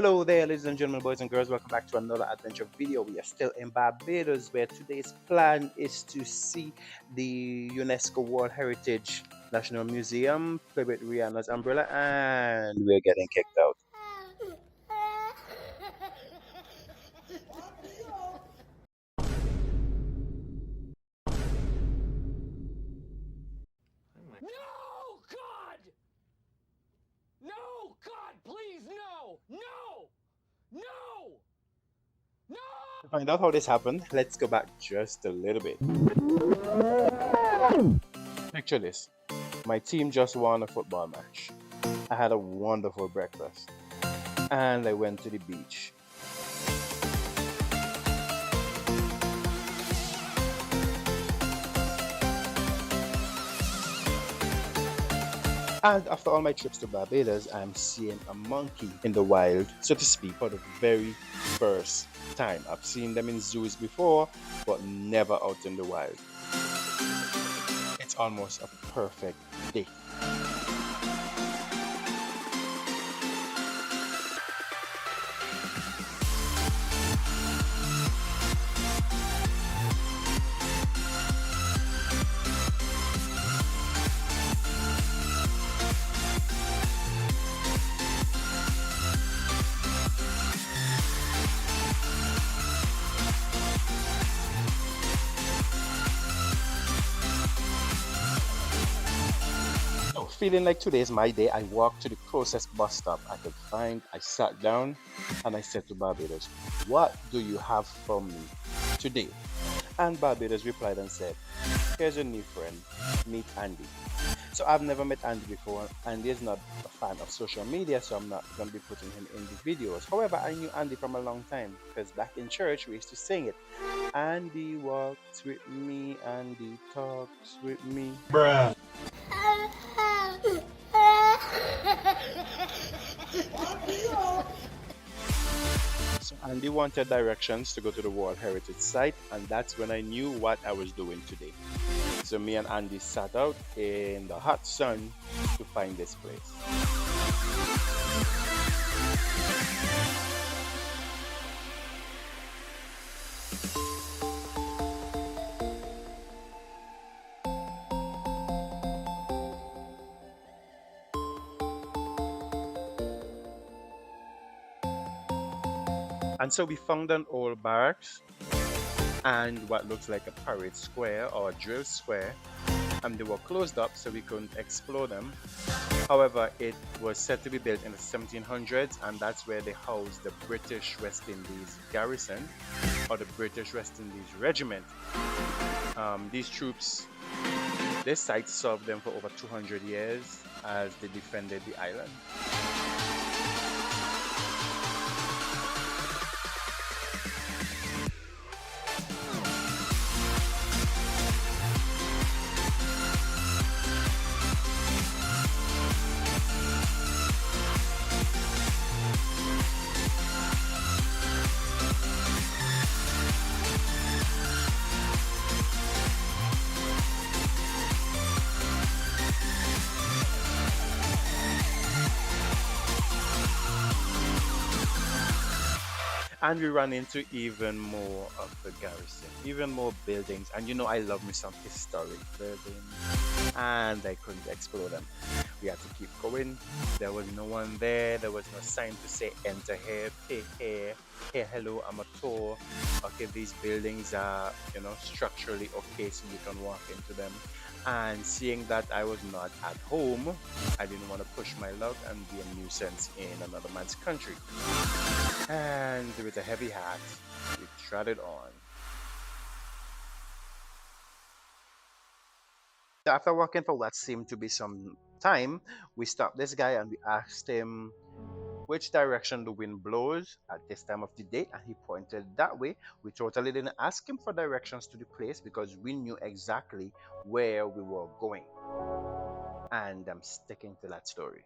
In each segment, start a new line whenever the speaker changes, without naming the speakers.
Hello there, ladies and gentlemen, boys and girls. Welcome back to another adventure video. We are still in Barbados, where today's plan is to see the UNESCO World Heritage National Museum, play with Rihanna's umbrella, and we're getting kicked out.
No, God! No, God, please, no! No! No! No!
To find out how this happened, let's go back just a little bit. Picture this: my team just won a football match. I had a wonderful breakfast, and I went to the beach. And after all my trips to Barbados, I'm seeing a monkey in the wild, so to speak, for the very first time. I've seen them in zoos before, but never out in the wild. It's almost a perfect day. So, feeling like today is my day, I walked to the closest bus stop I could find. I sat down and I said to Barbados, "What do you have for me today?" And Barbados replied and said, "Here's a new friend, meet Andy." So I've never met Andy before. Andy is not a fan of social media, so I'm not going to be putting him in the videos. However, I knew Andy from a long time because back in church we used to sing it. Andy walks with me, Andy talks with me.
Bruh.
So Andy wanted directions to go to the World Heritage site, and that's when I knew what I was doing today. So me and Andy sat out in the hot sun to find this place. And so we found an old barracks and what looks like a parade square or a drill square, and they were closed up so we couldn't explore them. However, it was said to be built in the 1700s, and that's where they housed the British West Indies garrison or the British West Indies Regiment. These troops, this site served them for over 200 years as they defended the island. And we ran into even more of the garrison, even more buildings. And you know, I love me some historic buildings, and I couldn't explore them. We had to keep going. There was no one there. There was no sign to say enter here, pay here, hey, hello, I'm a tour. Okay, these buildings are, structurally okay, so you can walk into them. And seeing that I was not at home, I didn't want to push my luck and be a nuisance in another man's country. And with a heavy heart, we trotted on. So after walking for what seemed to be some time, we stopped this guy and we asked him which direction the wind blows at this time of the day, and he pointed that way. We totally didn't ask him for directions to the place because we knew exactly where we were going. And I'm sticking to that story.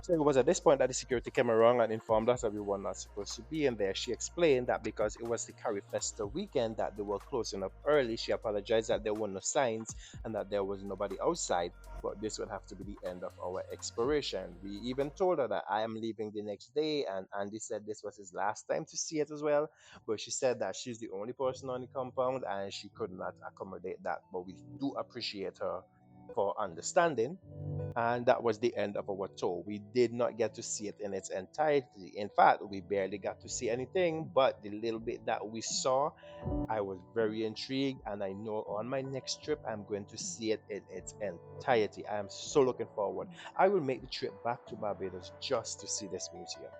So it was at this point that the security came around and informed us that we were not supposed to be in there. She explained that because it was the Carry Festa weekend that they were closing up early. She apologized that there were no signs and that there was nobody outside, but this would have to be the end of our exploration. We even told her that I am leaving the next day, and Andy said this was his last time to see it as well. But she said that she's the only person on the compound and she could not accommodate that. But we do appreciate her for understanding. And that was the end of our tour. We did not get to see it in its entirety. In fact, we barely got to see anything, but the little bit that we saw, I was very intrigued. And I know on my next trip, I'm going to see it in its entirety. I am so looking forward. I will make the trip back to Barbados just to see this museum.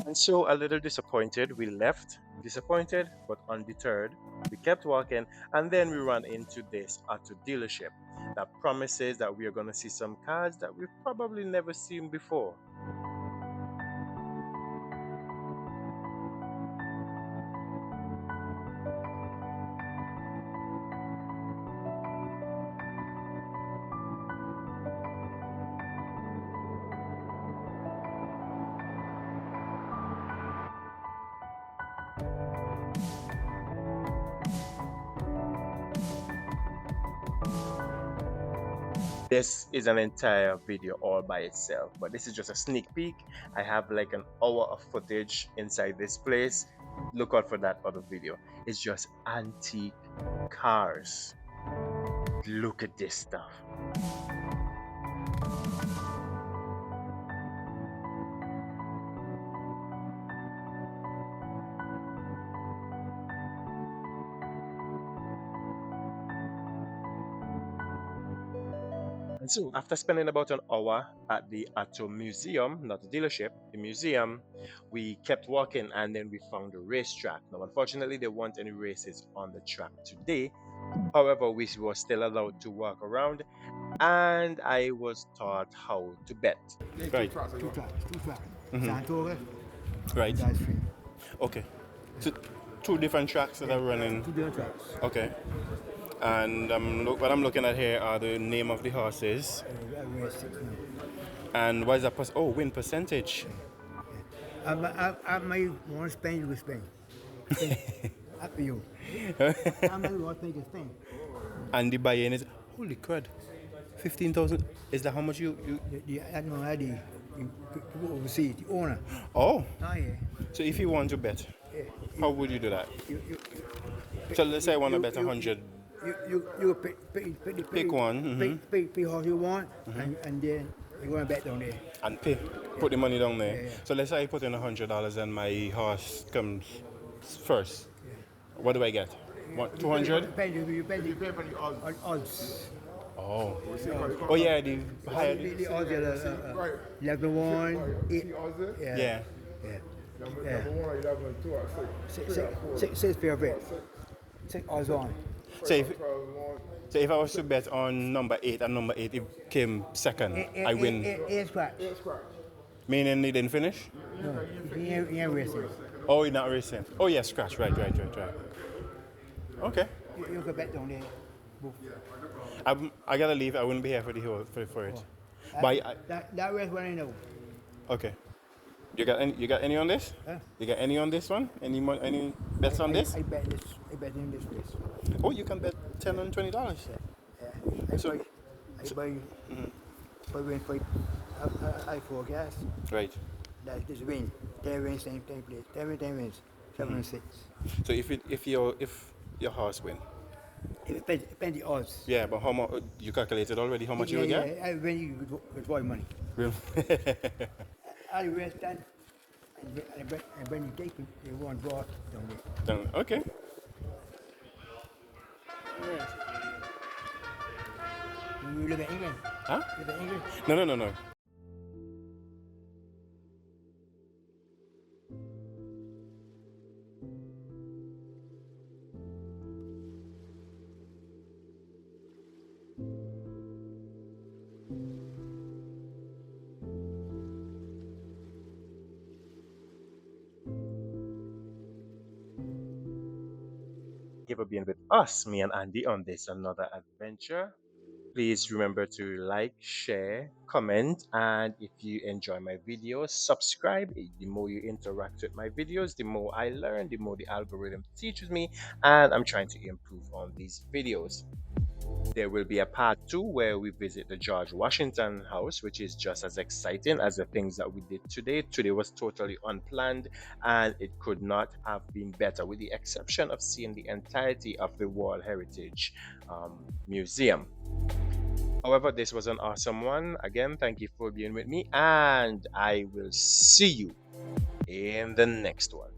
And so, a little disappointed, we left. Disappointed, but undeterred. We kept walking, and then we ran into this auto dealership that promises that we are going to see some cars that we've probably never seen before. This is an entire video all by itself, but this is just a sneak peek. I have like an hour of footage inside this place. Look out for that other video. It's just antique cars. Look at this stuff. And so, after spending about an hour at the Auto Museum, not the dealership, the museum, we kept walking and then we found the racetrack. Now, unfortunately, there weren't any races on the track today. However, we were still allowed to walk around, and I was taught how to bet. Right.
Two tracks.
Mhm.
Santoga,
Right.
that's free.
Okay. So, two different tracks that are running.
Two different tracks.
Okay. And what I'm looking at here are the name of the horses.
Race 6 now.
And what is that? Win percentage.
I might want to spend, you will spend. Up to you. I might want to take a spend.
And the buy-in is, holy crud, 15,000. Is that how much you?
I don't know how you go overseas, the owner.
Oh,
Oh, yeah.
so if you want to bet,
Yeah.
how would you do that?
You,
So let's say I want to bet
you-
100.
you
Pick one, mhm.
Pick horse you want, and then you want to bet down there.
And pay. Put the money down there.
Yeah.
So let's say I put in $100 and my horse comes first. What do I get? What, 200?
You pay for the odds.
Oh. Oh yeah, the higher.
The odds are 11-1, 8.
Yeah.
Number 1, 11, 2, 6 pair of bets. 6 odds on.
So if I was to bet on number 8 and number 8 it came second, I win.
8 scratch.
Meaning he didn't finish?
No, he ain't racing.
Oh, he's not racing. Oh yeah, scratch. Right. Okay.
You can bet down there. Both.
I gotta leave. I wouldn't be here for the whole for it. But
That race one I know.
okay. You got any on this?
Huh?
You got any on this one? Any bets on this?
I bet in this race.
Oh, you can bet $10 and $20.
Yeah. I buy,
so-
for wind for I forecast
right.
that there's wind, 10 winds, same place, 10 winds, 7 and 6.
So if your horse win,
It depends the odds.
yeah, but how much you calculated already? How much you
Yeah,
will
yeah,
get?
I win you with what money.
Real-
I win stand, and when you take it, they won't draw, don't wait.
Okay.
You live in England?
Huh?
You live in England?
No.
Thank you for being with us, me and Andy, on this another adventure. Please remember to like, share, comment, and if you enjoy my videos, subscribe. The more you interact with my videos, the more I learn, the more the algorithm teaches me, and I'm trying to improve on these videos. There will be a part 2 where we visit the George Washington House, which is just as exciting as the things that we did today. Today was totally unplanned and it could not have been better, with the exception of seeing the entirety of the World Heritage Museum. However, this was an awesome one. Again, thank you for being with me, and I will see you in the next one.